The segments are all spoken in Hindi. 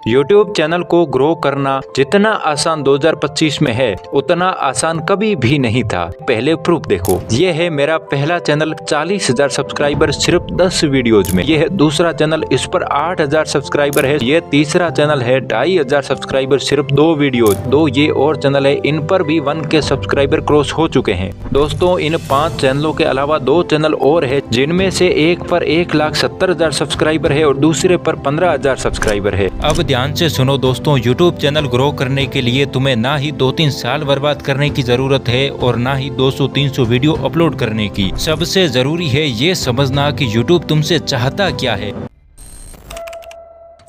YouTube चैनल को ग्रो करना जितना आसान 2025 में है उतना आसान कभी भी नहीं था। पहले प्रूफ देखो, ये है मेरा पहला चैनल 40,000 सब्सक्राइबर सिर्फ 10 वीडियोज में। ये है दूसरा चैनल, इस पर 8,000 सब्सक्राइबर है। ये तीसरा चैनल है 2,500 सब्सक्राइबर सिर्फ 2 वीडियो। दो ये और चैनल है, इन पर भी 1K सब्सक्राइबर क्रॉस हो चुके हैं। दोस्तों इन 5 चैनलों के अलावा 2 चैनल और है, जिनमें से एक पर 1,70,000 सब्सक्राइबर है और दूसरे पर 15,000 सब्सक्राइबर है। अब ध्यान से सुनो दोस्तों, YouTube चैनल ग्रो करने के लिए तुम्हें ना ही 2-3 साल बर्बाद करने की जरूरत है और ना ही 200-300 वीडियो अपलोड करने की। सबसे जरूरी है ये समझना कि YouTube तुमसे चाहता क्या है।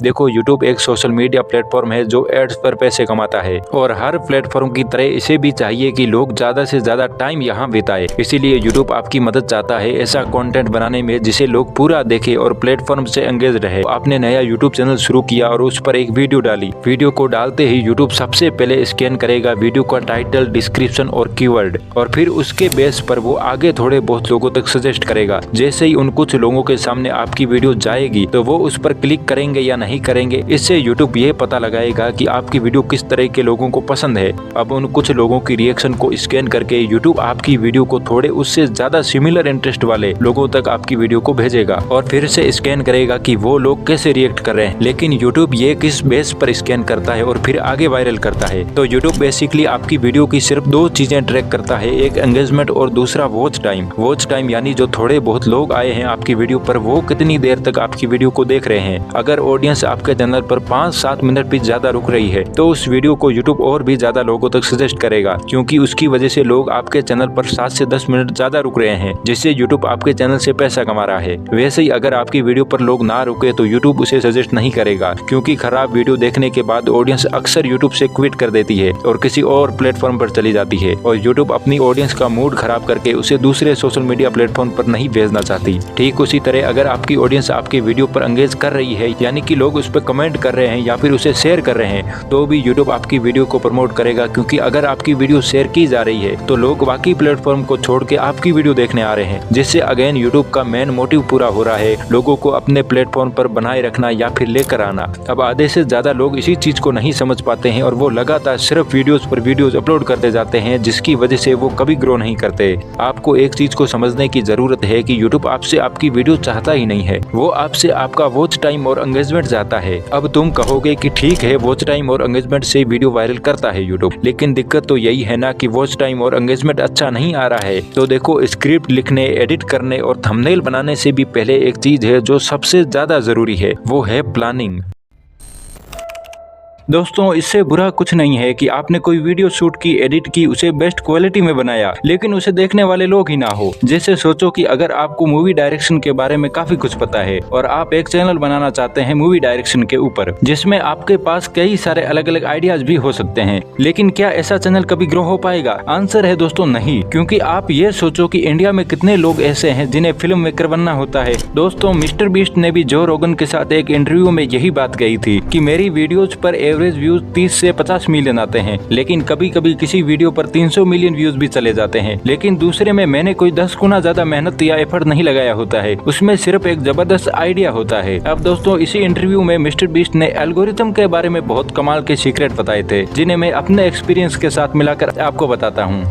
देखो, YouTube एक सोशल मीडिया प्लेटफॉर्म है जो एड्स पर पैसे कमाता है और हर प्लेटफॉर्म की तरह इसे भी चाहिए कि लोग ज्यादा से ज्यादा टाइम यहाँ बिताए। इसीलिए YouTube आपकी मदद चाहता है ऐसा कंटेंट बनाने में जिसे लोग पूरा देखें और प्लेटफॉर्म से एंगेज रहे। आपने नया YouTube चैनल शुरू किया और उस पर एक वीडियो डाली। वीडियो को डालते ही YouTube सबसे पहले स्कैन करेगा वीडियो का टाइटल, डिस्क्रिप्शन और कीवर्ड, और फिर उसके बेस पर वो आगे थोड़े बहुत लोगों तक सजेस्ट करेगा। जैसे ही उन कुछ लोगों के सामने आपकी वीडियो जाएगी तो वो उस पर क्लिक करेंगे या नहीं करेंगे। इससे YouTube ये पता लगाएगा कि आपकी वीडियो किस तरह के लोगों को पसंद है। अब उन कुछ लोगों की रिएक्शन को स्कैन करके YouTube आपकी वीडियो को थोड़े उससे ज्यादा सिमिलर इंटरेस्ट वाले लोगों तक आपकी वीडियो को भेजेगा और फिर से स्कैन करेगा कि वो लोग कैसे रिएक्ट कर रहे हैं। लेकिन YouTube ये किस बेस पर स्कैन करता है और फिर आगे वायरल करता है। तो YouTube बेसिकली आपकी वीडियो की सिर्फ 2 चीजें ट्रैक करता है, एक एंगेजमेंट और दूसरा वॉच टाइम। वॉच टाइम यानी जो थोड़े बहुत लोग आए हैं आपकी वीडियो पर वो कितनी देर तक आपकी वीडियो को देख रहे हैं। अगर ऑडियंस आपके चैनल पर 5-7 मिनट भी ज्यादा रुक रही है तो उस वीडियो को YouTube और भी ज्यादा लोगों तक सजेस्ट करेगा, क्योंकि उसकी वजह से लोग आपके चैनल पर 7 से 10 मिनट ज्यादा रुक रहे हैं, जिससे YouTube आपके चैनल से पैसा कमा रहा है। वैसे ही अगर आपकी वीडियो पर लोग ना रुके तो YouTube उसे सजेस्ट नहीं करेगा, क्योंकि खराब वीडियो देखने के बाद ऑडियंस अक्सर YouTube से क्विट कर देती है और किसी और प्लेटफॉर्म पर चली जाती है और YouTube अपनी ऑडियंस का मूड खराब करके उसे दूसरे सोशल मीडिया प्लेटफॉर्म पर नहीं भेजना चाहती। ठीक उसी तरह अगर आपकी ऑडियंस आपके वीडियो पर एंगेज कर रही है, यानी कि लोग उस पर कमेंट कर रहे हैं या फिर उसे शेयर कर रहे हैं, तो भी YouTube आपकी वीडियो को प्रमोट करेगा, क्योंकि अगर आपकी वीडियो शेयर की जा रही है तो लोग बाकी प्लेटफॉर्म को छोड़ के आपकी वीडियो देखने आ रहे हैं, जिससे अगेन YouTube का मेन मोटिव पूरा हो रहा है, लोगों को अपने प्लेटफॉर्म पर बनाए रखना या फिर लेकर आना। अब आधे से ज्यादा लोग इसी चीज को नहीं समझ पाते हैं और वो लगातार सिर्फ वीडियोस पर वीडियोस अपलोड करते जाते हैं, जिसकी वजह से वो कभी ग्रो नहीं करते। आपको एक चीज को समझने की जरूरत है कि YouTube आपसे आपकी वीडियो चाहता ही नहीं है, वो आपसे आपका वॉच टाइम और एंगेजमेंट चाहता है। अब तुम कहोगे कि ठीक है, वॉच टाइम और एंगेजमेंट से वीडियो वायरल करता है YouTube, लेकिन दिक्कत तो यही है ना कि वॉच टाइम और एंगेजमेंट अच्छा नहीं आ रहा है। तो देखो, स्क्रिप्ट लिखने, एडिट करने और थंबनेल बनाने से भी पहले एक चीज है जो सबसे ज्यादा जरूरी है, वो है प्लानिंग। दोस्तों इससे बुरा कुछ नहीं है कि आपने कोई वीडियो शूट की, एडिट की, उसे बेस्ट क्वालिटी में बनाया, लेकिन उसे देखने वाले लोग ही ना हो। जैसे सोचो कि अगर आपको मूवी डायरेक्शन के बारे में काफी कुछ पता है और आप एक चैनल बनाना चाहते हैं मूवी डायरेक्शन के ऊपर, जिसमें आपके पास कई सारे अलग अलग आइडियाज भी हो सकते हैं, लेकिन क्या ऐसा चैनल कभी ग्रो हो पाएगा? आंसर है दोस्तों नहीं, क्योंकि आप ये सोचो कि इंडिया में कितने लोग ऐसे हैं जिन्हें फिल्म मेकर बनना होता है। दोस्तों मिस्टर बीस्ट ने भी जो रोगन के साथ एक इंटरव्यू में यही बात कही थी कि मेरी वीडियोज पर एवरेज व्यूज 30 से 50 मिलियन आते हैं, लेकिन कभी कभी किसी वीडियो पर 300 मिलियन व्यूज भी चले जाते हैं, लेकिन दूसरे में मैंने कोई 10 गुना ज्यादा मेहनत या एफर्ट नहीं लगाया होता है, उसमें सिर्फ एक जबरदस्त आइडिया होता है। अब दोस्तों इसी इंटरव्यू में मिस्टर बीस्ट ने एल्गोरिथम के बारे में बहुत कमाल के सीक्रेट बताए थे, जिन्हें मैं अपने एक्सपीरियंस के साथ मिलाकर आपको बताता हूँ।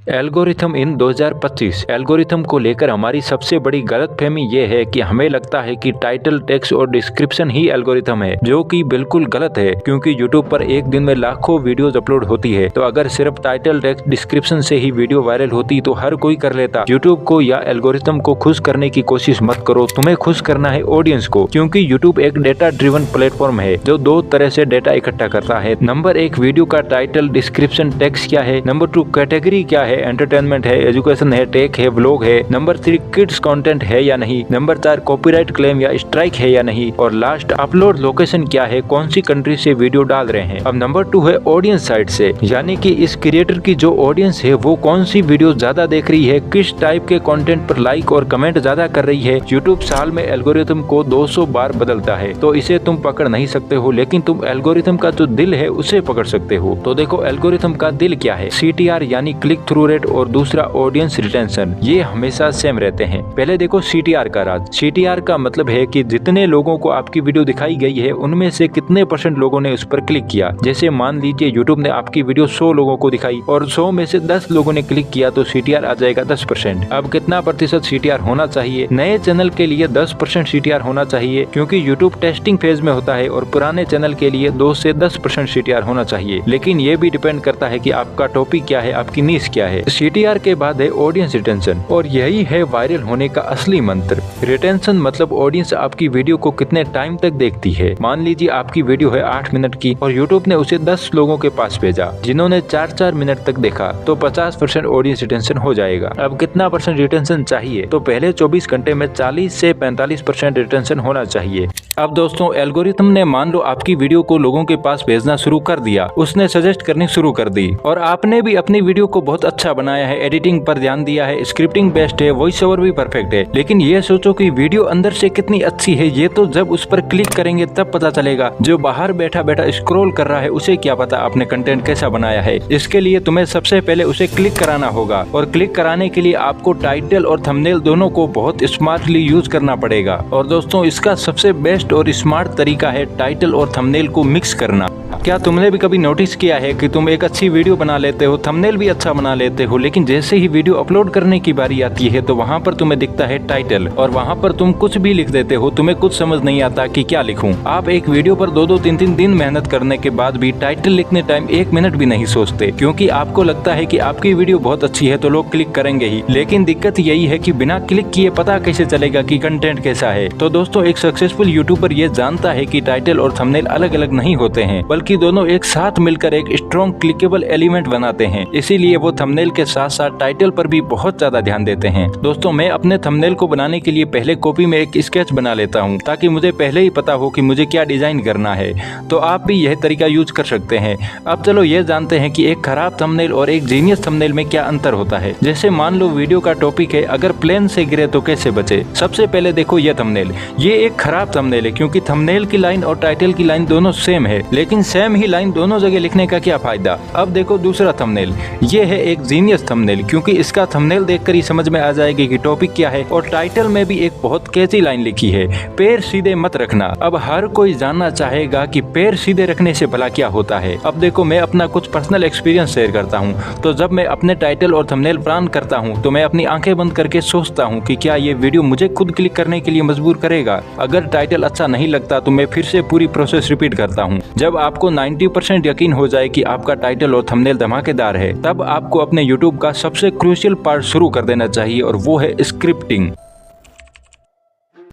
एल्गोरिथम इन 2025। एल्गोरिथम को लेकर हमारी सबसे बड़ी गलतफहमी ये है कि हमें लगता है कि टाइटल, टेक्स्ट और डिस्क्रिप्शन ही एल्गोरिथम है, जो कि बिल्कुल गलत है, क्योंकि YouTube पर एक दिन में लाखों वीडियोस अपलोड होती है। तो अगर सिर्फ टाइटल, टेक्स्ट, डिस्क्रिप्शन से ही वीडियो वायरल होती तो हर कोई कर लेता। YouTube को या एल्गोरिथम को खुश करने की कोशिश मत करो, तुम्हें खुश करना है ऑडियंस को, क्योंकि YouTube एक डेटा ड्रिवन प्लेटफॉर्म है जो 2 तरह से डेटा इकट्ठा करता है। नंबर 1, वीडियो का टाइटल, डिस्क्रिप्शन, टेक्स्ट क्या है। नंबर 2, कैटेगरी क्या है, एंटरटेनमेंट है, एजुकेशन है, टेक है, व्लॉग है। नंबर 3, किड्स कंटेंट है या नहीं। नंबर 4, कॉपीराइट क्लेम या स्ट्राइक है या नहीं। और लास्ट, अपलोड लोकेशन क्या है, कौन सी कंट्री से वीडियो डाल रहे हैं। अब नंबर 2 है ऑडियंस साइड से, यानी कि इस क्रिएटर की जो ऑडियंस है वो कौन सी वीडियो ज्यादा देख रही है, किस टाइप के कंटेंट पर लाइक और कमेंट ज्यादा कर रही है। YouTube साल में एल्गोरिथम को 200 बार बदलता है, तो इसे तुम पकड़ नहीं सकते हो, लेकिन तुम एल्गोरिथम का जो दिल है उसे पकड़ सकते हो। तो देखो एल्गोरिथम का दिल क्या है। CTR यानी क्लिक थ्रू थ्रू रेट और दूसरा ऑडियंस रिटेंशन, ये हमेशा सेम रहते हैं। पहले देखो CTR का राज। CTR का मतलब है कि जितने लोगों को आपकी वीडियो दिखाई गई है उनमें से कितने % लोगों ने उस पर क्लिक किया। जैसे मान लीजिए YouTube ने आपकी वीडियो 100 लोगों को दिखाई और 100 में से 10 लोगों ने क्लिक किया तो CTR आ जाएगा 10%। अब कितना प्रतिशत CTR होना चाहिए? नए चैनल के लिए 10% CTR होना चाहिए क्योंकि YouTube टेस्टिंग फेज में होता है, और पुराने चैनल के लिए 2 से 10% CTR होना चाहिए। लेकिन ये भी डिपेंड करता है कि आपका टॉपिक क्या है, आपकी नीश क्या है। CTR के बाद है ऑडियंस रिटेंशन, और यही है वायरल होने का असली मंत्र। रिटेंशन मतलब ऑडियंस आपकी वीडियो को कितने टाइम तक देखती है। मान लीजिए आपकी वीडियो है 8 मिनट की और YouTube ने उसे 10 लोगों के पास भेजा जिन्होंने 4-4 मिनट तक देखा, तो 50% ऑडियंस रिटेंशन हो जाएगा। अब कितना % रिटेंशन चाहिए? तो पहले 24 घंटे में 40 से 45% रिटेंशन होना चाहिए। अब दोस्तों एल्गोरिथम ने मान लो आपकी वीडियो को लोगों के पास भेजना शुरू कर दिया, उसने सजेस्ट करनी शुरू कर दी, और आपने भी अपनी वीडियो को बहुत अच्छा बनाया है, एडिटिंग पर ध्यान दिया है, स्क्रिप्टिंग बेस्ट है, वॉइस ओवर भी परफेक्ट है। लेकिन ये सोचो कि वीडियो अंदर से कितनी अच्छी है, ये तो जब उस पर क्लिक करेंगे तब पता चलेगा। जो बाहर बैठा बैठा स्क्रॉल कर रहा है उसे क्या पता आपने कंटेंट कैसा बनाया है। इसके लिए तुम्हें सबसे पहले उसे क्लिक कराना होगा, और क्लिक कराने के लिए आपको टाइटल और थंबनेल दोनों को बहुत स्मार्टली यूज करना पड़ेगा। और दोस्तों इसका सबसे बेस्ट और स्मार्ट तरीका है टाइटल और थंबनेल को मिक्स करना। क्या तुमने भी कभी नोटिस किया है कि तुम एक अच्छी वीडियो बना लेते हो, थंबनेल भी अच्छा बना लेते हो, लेकिन जैसे ही वीडियो अपलोड करने की बारी आती है तो वहाँ पर तुम्हें दिखता है टाइटल, और वहाँ पर तुम कुछ भी लिख देते हो, तुम्हें कुछ समझ नहीं आता कि क्या लिखूं। आप एक वीडियो पर 2-2, 3-3 दिन मेहनत करने के बाद भी टाइटल लिखने टाइम 1 मिनट भी नहीं सोचते, क्योंकि आपको लगता है कि आपकी वीडियो बहुत अच्छी है तो लोग क्लिक करेंगे ही। लेकिन दिक्कत यही है कि बिना क्लिक किए पता कैसे चलेगा कि कंटेंट कैसा है। तो दोस्तों एक सक्सेसफुल यूट्यूबर ये जानता है कि टाइटल और थंबनेल अलग अलग नहीं होते हैं, बल्कि दोनों एक साथ मिलकर एक स्ट्रॉन्ग क्लिकेबल एलिमेंट बनाते हैं। इसीलिए वो थंबनेल के साथ साथ टाइटल पर भी बहुत ज्यादा ध्यान देते हैं। दोस्तों मैं अपने थंबनेल को बनाने के लिए पहले कॉपी में एक स्केच बना लेता हूँ, ताकि मुझे पहले ही पता हो कि मुझे क्या डिजाइन करना है। तो आप भी यह तरीका यूज कर सकते हैं। अब चलो ये जानते हैं कि एक खराब थंबनेल और एक जीनियस थंबनेल में क्या अंतर होता है। जैसे मान लो वीडियो का टॉपिक है, अगर प्लेन से गिरे तो कैसे बचे। सबसे पहले देखो ये थंबनेल, ये एक खराब थंबनेल है, क्योंकि थंबनेल की लाइन और टाइटल की लाइन दोनों सेम है, लेकिन सेम ही लाइन दोनों जगह लिखने का क्या फायदा। अब देखो दूसरा थंबनेल, ये है एक जीनियस थंबनेल, क्योंकि इसका थंबनेल देखकर ही समझ में आ जाएगी कि टॉपिक क्या है, और टाइटल में भी एक बहुत कैची लाइन लिखी है, पैर सीधे मत रखना। अब हर कोई जानना चाहेगा कि पैर सीधे रखने से भला क्या होता है। अब देखो मैं अपना कुछ पर्सनल एक्सपीरियंस शेयर करता हूँ। तो जब मैं अपने टाइटल और थंबनेल प्लान करता हूँ तो मैं अपनी आंखें बंद करके सोचता हूँ कि क्या ये वीडियो मुझे खुद क्लिक करने के लिए मजबूर करेगा। अगर टाइटल अच्छा नहीं लगता तो मैं फिर से पूरी प्रोसेस रिपीट करता हूँ। जब आपको 90% यकीन हो जाए कि आपका टाइटल और थंबनेल धमाकेदार है, तब आपको अपने YouTube का सबसे क्रूशियल पार्ट शुरू कर देना चाहिए, और वो है स्क्रिप्टिंग।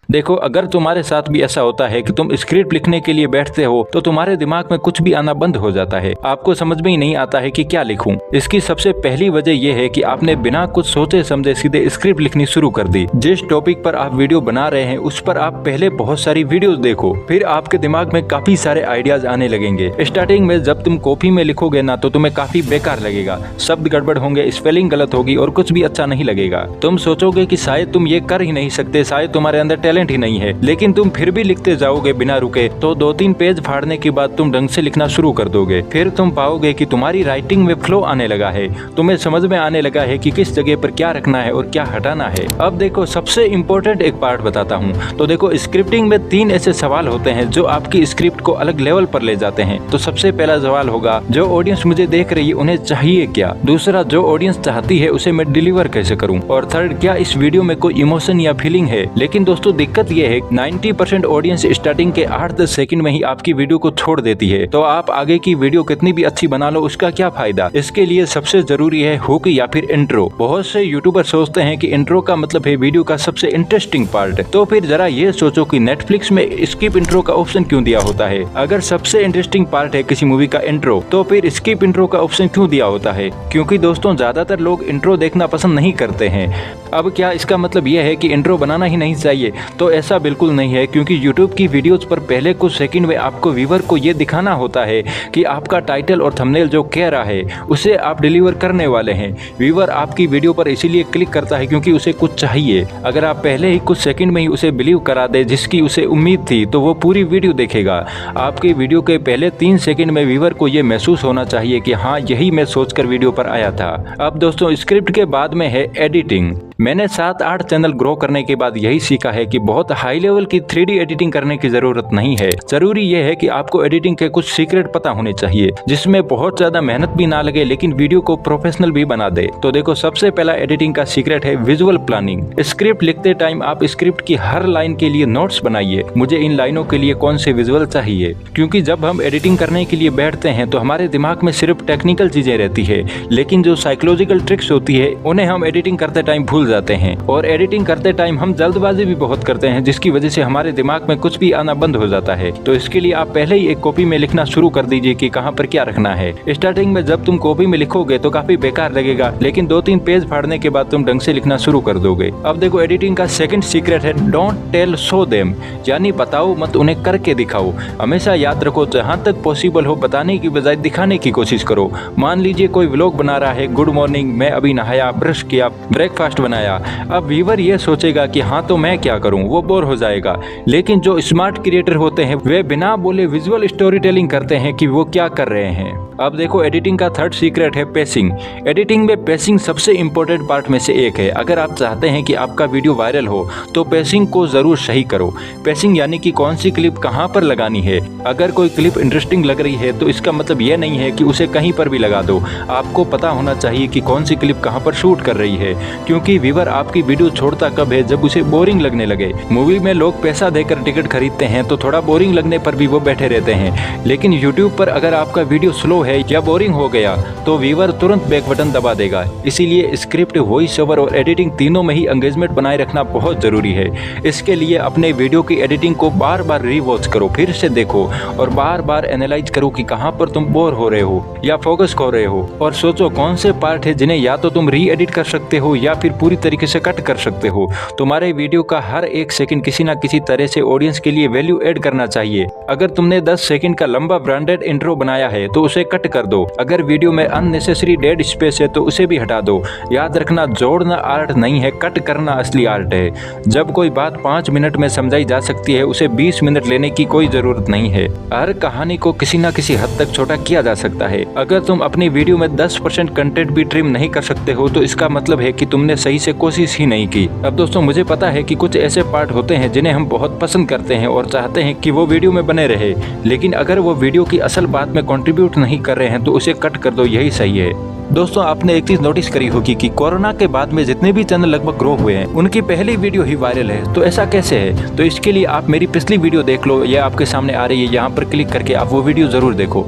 देखो अगर तुम्हारे साथ भी ऐसा होता है कि तुम स्क्रिप्ट लिखने के लिए बैठते हो तो तुम्हारे दिमाग में कुछ भी आना बंद हो जाता है, आपको समझ में ही नहीं आता है कि क्या लिखूं। इसकी सबसे पहली वजह यह है कि आपने बिना कुछ सोचे समझे सीधे स्क्रिप्ट लिखनी शुरू कर दी। जिस टॉपिक पर आप वीडियो बना रहे हैं उस पर आप पहले बहुत सारी वीडियोस देखो, फिर आपके दिमाग में काफी सारे आइडियाज आने लगेंगे। स्टार्टिंग में जब तुम कॉपी में लिखोगे ना तो तुम्हें काफी बेकार लगेगा, शब्द गड़बड़ होंगे, स्पेलिंग गलत होगी और कुछ भी अच्छा नहीं लगेगा। तुम सोचोगे कि शायद तुम ये कर ही नहीं सकते, शायद तुम्हारे अंदर टैलेंट ही नहीं है, लेकिन तुम फिर भी लिखते जाओगे बिना रुके। तो 2-3 पेज फाड़ने के बाद तुम ढंग से लिखना शुरू कर दोगे। फिर तुम पाओगे कि तुम्हारी राइटिंग में फ्लो आने लगा है, तुम्हें समझ में आने लगा है कि किस जगह पर क्या रखना है और क्या हटाना है। अब देखो सबसे इम्पोर्टेंट एक पार्ट बताता हूँ। तो देखो स्क्रिप्टिंग में 3 ऐसे सवाल होते हैं जो आपकी स्क्रिप्ट को अलग लेवल पर ले जाते हैं। तो सबसे पहला सवाल होगा, जो ऑडियंस मुझे देख रही है उन्हें चाहिए क्या। दूसरा, जो ऑडियंस चाहती है उसे मैं डिलीवर कैसे करूँ। और थर्ड, क्या इस वीडियो में कोई इमोशन या फीलिंग है। लेकिन दोस्तों दिक्कत यह है 90% ऑडियंस स्टार्टिंग के 8-10 सेकंड में ही आपकी वीडियो को छोड़ देती है। तो आप आगे की वीडियो कितनी भी अच्छी बना लो उसका क्या फायदा। इसके लिए सबसे जरूरी है हुक या फिर इंट्रो। बहुत से यूट्यूबर सोचते हैं कि इंट्रो का मतलब है वीडियो का सबसे इंटरेस्टिंग पार्ट। तो फिर जरा ये सोचो कि नेटफ्लिक्स में स्किप इंट्रो का ऑप्शन क्यों दिया होता है। अगर सबसे इंटरेस्टिंग पार्ट है किसी मूवी का इंट्रो, तो फिर स्किप इंट्रो का ऑप्शन क्यों दिया होता है। क्योंकि दोस्तों ज्यादातर लोग इंट्रो देखना पसंद नहीं करते हैं। अब क्या इसका मतलब यह है कि इंट्रो बनाना ही नहीं चाहिए। तो ऐसा बिल्कुल नहीं है, क्योंकि यूट्यूब की वीडियोस पर पहले कुछ सेकंड में आपको व्यूअर को ये दिखाना होता है कि आपका टाइटल और थंबनेल जो कह रहा है उसे आप डिलीवर करने वाले हैं। व्यूअर आपकी वीडियो पर इसीलिए क्लिक करता है क्योंकि उसे कुछ चाहिए। अगर आप पहले ही कुछ सेकंड में ही उसे बिलीव करा दे जिसकी उसे उम्मीद थी, तो वो पूरी वीडियो देखेगा। आपकी वीडियो के पहले 3 सेकंड में व्यूअर को ये महसूस होना चाहिए कि हाँ, यही मैं सोचकर वीडियो पर आया था। अब दोस्तों, स्क्रिप्ट के बाद में है एडिटिंग। मैंने 7-8 चैनल ग्रो करने के बाद यही सीखा है कि बहुत हाई लेवल की 3D एडिटिंग करने की जरूरत नहीं है। जरूरी यह है कि आपको एडिटिंग के कुछ सीक्रेट पता होने चाहिए जिसमें बहुत ज्यादा मेहनत भी ना लगे लेकिन वीडियो को प्रोफेशनल भी बना दे। तो देखो, सबसे पहला एडिटिंग का सीक्रेट है विजुअल प्लानिंग। स्क्रिप्ट लिखते टाइम आप स्क्रिप्ट की हर लाइन के लिए नोट्स बनाइए। मुझे इन लाइनों के लिए कौन से विजुअल चाहिए, क्योंकि जब हम एडिटिंग करने के लिए बैठते हैं तो हमारे दिमाग में सिर्फ टेक्निकल चीजें रहती है, लेकिन जो साइकोलॉजिकल ट्रिक्स होती है उन्हें हम एडिटिंग करते टाइम भूल जाते हैं। और एडिटिंग करते टाइम हम जल्दबाजी भी बहुत करते हैं, जिसकी वजह से हमारे दिमाग में कुछ भी आना बंद हो जाता है। तो इसके लिए आप पहले ही एक कॉपी में लिखना शुरू कर दीजिए कि कहाँ पर क्या रखना है। स्टार्टिंग में जब तुम कॉपी में लिखोगे तो काफी बेकार लगेगा, लेकिन 2-3 पेज फाड़ने के बाद तुम ढंग से लिखना शुरू कर दोगे। अब देखो, एडिटिंग का सेकंड सीक्रेट है डोंट टेल शो देम, यानी बताओ मत, उन्हें करके दिखाओ। हमेशा याद रखो, जहाँ तक पॉसिबल हो बताने की बजाय दिखाने की कोशिश करो। मान लीजिए कोई व्लॉग बना रहा है, गुड मॉर्निंग, मैं अभी नहाया, ब्रश किया, ब्रेकफास्ट बनाया। अब व्यूअर ये सोचेगा कि हाँ तो मैं क्या करूं, वो बोर हो जाएगा। लेकिन जो स्मार्ट क्रिएटर होते हैं वे बिना बोले विजुअल स्टोरी टेलिंग करते हैं कि वो क्या कर रहे हैं। अब देखो, एडिटिंग का थर्ड सीक्रेट है पेसिंग। एडिटिंग में पेसिंग सबसे इम्पोर्टेंट पार्ट में से एक है। अगर आप चाहते हैं कि आपका वीडियो वायरल हो तो पेसिंग को जरूर सही करो। पेसिंग यानी कि कौन सी क्लिप कहां पर लगानी है। अगर कोई क्लिप इंटरेस्टिंग लग रही है तो इसका मतलब यह नहीं है कि उसे कहीं पर भी लगा दो। आपको पता होना चाहिए कि कौन सी क्लिप कहां पर शूट कर रही है, क्योंकि व्यूअर आपकी वीडियो छोड़ता कब है, जब उसे बोरिंग लगने लगे। मूवी में लोग पैसा देकर टिकट खरीदते हैं तो थोड़ा बोरिंग लगने पर भी वो बैठे रहते हैं, लेकिन यूट्यूब पर अगर आपका वीडियो स्लो है या बोरिंग हो गया तो व्यूअर तुरंत बैक बटन दबा देगा। इसीलिए स्क्रिप्ट, वॉइस ओवर और एडिटिंग तीनों में ही एंगेजमेंट बनाए रखना बहुत जरूरी है। इसके लिए अपने वीडियो की एडिटिंग को बार बार रीवॉच करो, फिर से देखो और बार बार एनालाइज करो कि कहां पर तुम बोर हो रहे हो या फोकस खो रहे हो, और सोचो कौन से पार्ट है जिन्हें या तो तुम री एडिट कर सकते हो या फिर पूरी तरीके से कट कर सकते हो। तुम्हारे वीडियो का हर एक सेकंड किसी न किसी तरह से ऑडियंस के लिए वैल्यू ऐड करना चाहिए। अगर तुमने 10 सेकंड का लंबा ब्रांडेड इंट्रो बनाया है तो उसे कट कर दो। अगर वीडियो में अननेसेसरी डेड स्पेस है तो उसे भी हटा दो। याद रखना, जोड़ना आर्ट नहीं है, कट करना असली आर्ट है। जब कोई बात 5 मिनट में समझाई जा सकती है, उसे 20 मिनट लेने की कोई जरूरत नहीं है। हर कहानी को किसी न किसी हद तक छोटा किया जा सकता है। अगर तुम अपनी वीडियो में 10% कंटेंट भी ट्रिम नहीं कर सकते हो तो इसका मतलब है कि तुमने सही से कोशिश ही नहीं की। अब दोस्तों, मुझे पता है कि कुछ ऐसे पार्ट होते हैं जिन्हें हम बहुत पसंद करते हैं और चाहते हैं कि वो वीडियो में बने रहे, लेकिन अगर वो वीडियो की असल बात में कंट्रीब्यूट नहीं कर रहे हैं तो उसे कट कर दो, यही सही है। दोस्तों, आपने एक चीज नोटिस करी होगी कि कोरोना के बाद में जितने भी चैनल लगभग ग्रो हुए हैं उनकी पहली वीडियो ही वायरल है। तो ऐसा कैसे है? तो इसके लिए आप मेरी पिछली वीडियो देख लो, यह आपके सामने आ रही है, यहाँ पर क्लिक करके आप वो वीडियो जरूर देखो।